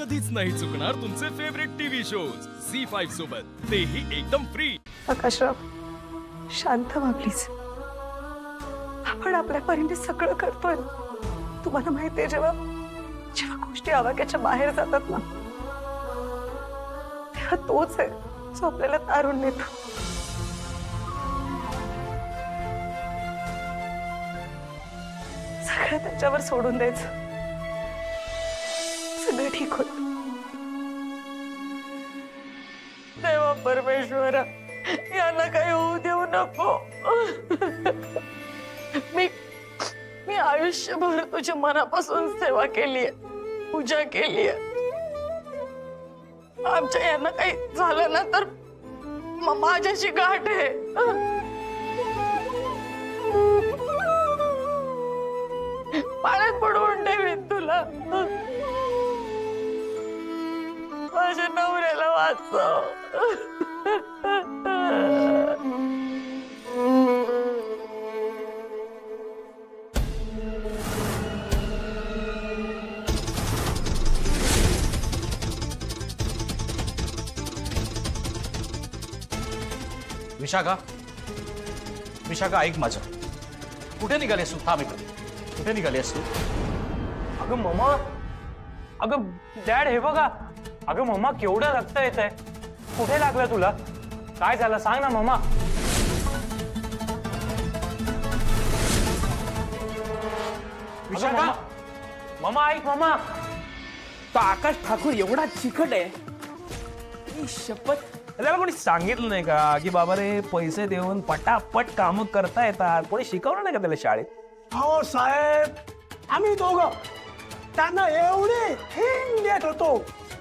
कधीच नाही चुकणार तुमचे फेवरेट टीव्ही शोज झी5 सोबत, तेही एकदम फ्री। आकाशराव, शांत व्हा प्लीज। आपण आपल्या परीने सगळं करतोय। तुम्हाला माहितीये, जेव्हा जेव्हा गोष्टी आवाक्याच्या बाहेर जातात ना, तेव्हा तोच आहे जो आपल्याला तारून नेतो। सगळं त्याच्यावर सोडून द्यायचं, सगळं ठीक होत। देवा परमेश्वरा, यांना काही होऊ देऊ नको। मी आयुष्यभर तुझ्या मनापासून सेवा केली, पूजा केली। आमच्या यांना काही झालं ना तर माझ्याशी गाठ आहे। पाण्यात पडवून ठेवीन तुला। माझ्या नवऱ्याला वाचव। विशाखा, विशाखा ऐक माझं। कुठे निघालीस तू? थांब इकडे। कुठे निघालीस तू? अगं मम्मा, अगं डॅड हे बघा। अगं मम्मा, केवढं रक्त येतंय। कुठे लागलं तुला? काय झालं सांग ना मम्मा। विशाखा, मम्मा ऐक मम्मा। तो आकाश ठाकूर एवढा चिकट आहे, शपथ। त्याला कोणी सांगितलं नाही का की बाबा रे, पैसे देऊन पटापट काम करता येतात? कोणी शिकवलं नाही का त्याला शाळेत? हो साहेब, आम्ही दोघं त्यांना एवढे हिंग देत होतो,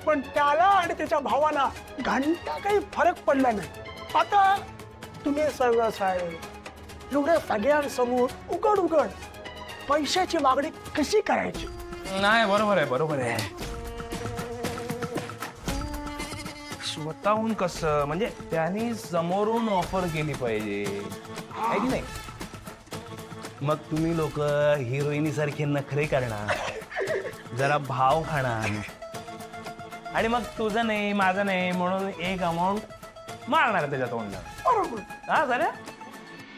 पण त्याला आणि त्याच्या भावाला घंटा काही फरक पडला नाही। आता तुम्ही सगळं साहेब एवढ्या सगळ्यांसमोर उघड उघड पैशाची मागणी कशी करायची? नाही, बरोबर आहे, बरोबर आहे। स्वतःहून कसं, म्हणजे त्यांनी समोरून ऑफर केली पाहिजे, आहे की नाही? मग तुम्ही लोक हिरोईनी सारखे नखरे करणार, जरा भाव खाणार, आणि मग तुझं नाही माझं नाही म्हणून एक अमाऊंट मारणार त्याच्या तोंडात। बरोबर। हा झालं?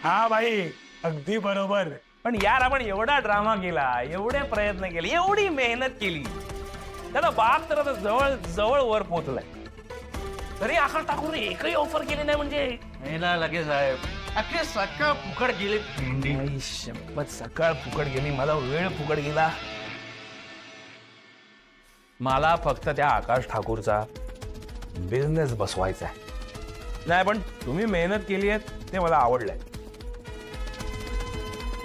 हा भाई, अगदी बरोबर। पण यार, आपण एवढा ड्रामा केला, एवढे प्रयत्न केले, एवढी मेहनत केली, त्याला बाप तर आता जवळ जवळ वर पोहोचलाय, तरी आकाश ठाकूर एकही ऑफर केली नाही म्हणजे लगेच साहेब। अख्खे सकाळ फुकट गेली। शपथ, सकाळ फुकट गेली, मला वेळ फुकट गेला। मला फक्त त्या आकाश ठाकूरचा बिझनेस बसवायचा आहे। नाही, पण तुम्ही मेहनत केली आहे ते मला आवडलंय,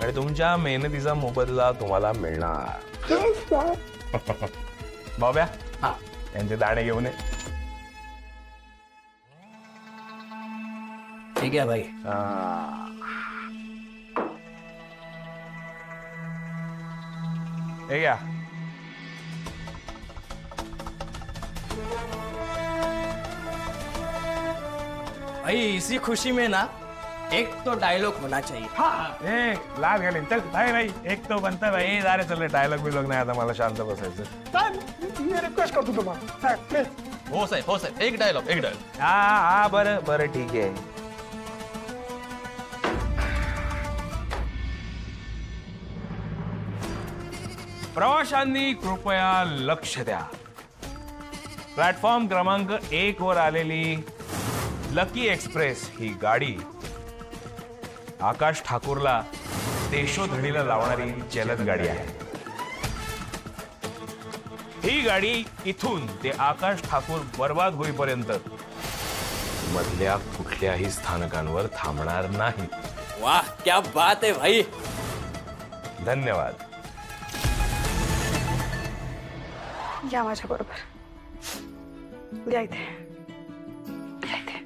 आणि तुमच्या मेहनतीचा मोबदला तुम्हाला मिळणार। बाब्या, यांचे दाणे घेऊन ये। ठीक आहे भाई। हे घ्या। भाई, इसी खुशी में ना एक तो डायलॉग होना चाहिए। हाँ, लाज घालीन, चल भाई भाई, एक तो बनता भाई। अरे चल, डायलॉग बिलॉग नाही, आता मला शांत बसायचं। साहेब, मी रिक्वेस्ट करतो तुम्हाला साहेब, प्लीज। हो साहेब, हो साहेब, एक डायलॉग, एक डायलॉग। हा हा, बरं बरं, ठीक आहे। प्रवाशांनी कृपया लक्ष द्या। प्लॅटफॉर्म क्रमांक 1 वर आलेली लकी एक्सप्रेस ही गाडी आकाश ठाकूरला देशोधडीला लावणारी जलद गाडी आहे। ही गाडी इथून ते आकाश ठाकूर बर्बाद होईपर्यंत मधल्या कुठल्याही स्थानकांवर थांबणार नाही। वाह, क्या बात है भाई। धन्यवाद। या माझ्या बरोबर, या इथे, या इथे।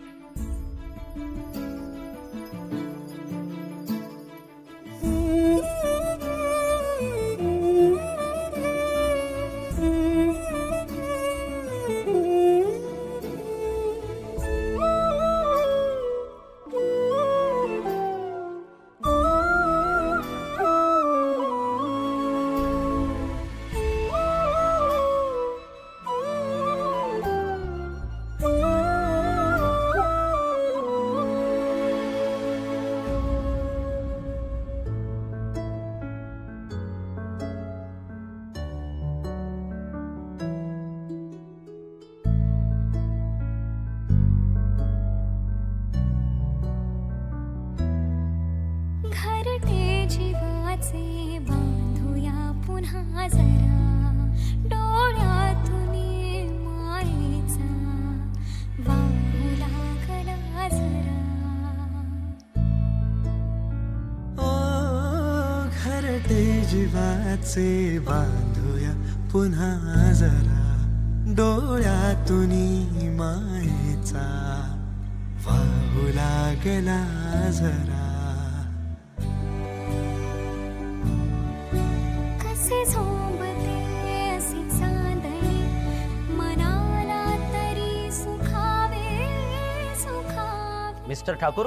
पुन्हा जरा डोळ्यातून मायेचा वाहू लागला जरा ओ घरटे जीवाचे बांधूया पुन्हा जरा डोळ्यातून मायेचा वाहू लागला जरा कसे झोंबते असे चांदणे मनाला तरी सुखावे सुखावे. मिस्टर ठाकूर.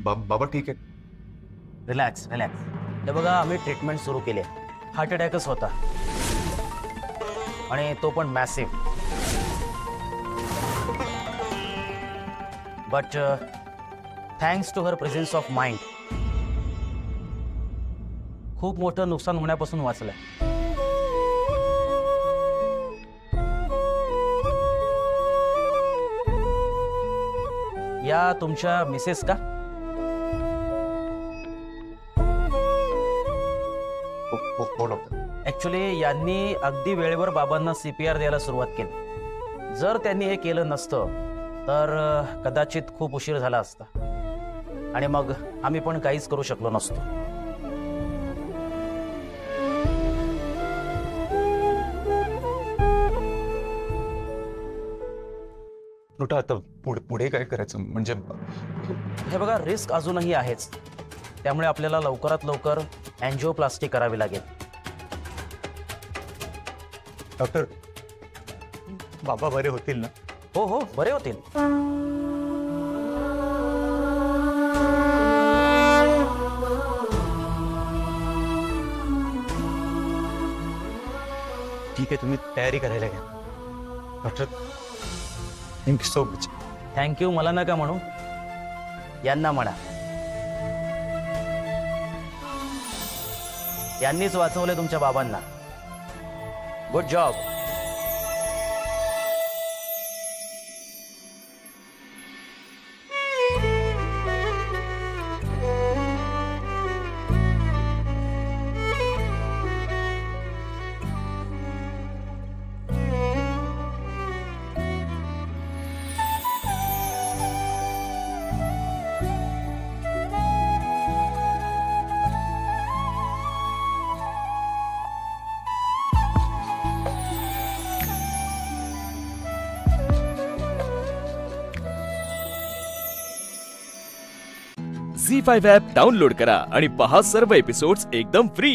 बाबा ठीक आहे. Relax relax. हे बघा आम्ही ट्रीटमेंट सुरू केली. हार्ट अटॅकच होता आणि तो पण massive. But thanks to her presence of mind खूप मोठं नुकसान होण्यापासून वाचलंय. या तुमच्या मिसेस का? ऍक्च्युली यांनी अगदी वेळेवर बाबांना CPR द्यायला सुरुवात केली. जर त्यांनी हे केलं नसतं तर कदाचित खूप उशीर झाला असता आणि मग आम्ही पण काहीच करू शकलो नसतो. आता पुढे काय करायचं म्हणजे? हे बघा रिस्क अजूनही आहेच, त्यामुळे आपल्याला लवकरात लवकर अँजिओप्लास्टी करावी लागेल. डॉक्टर बाबा बरे होतील ना? हो हो बरे होतील. ठीक आहे, तुम्ही तयारी करायला घ्या. Doctor thank you so much. Thank you मला नका म्हणू, यांना म्हणा. यांनीच वाचवले तुमच्या बाबांना. Good job. Zee5 app download करा आणि पहा सर्व एपिसोड्स एकदम फ्री.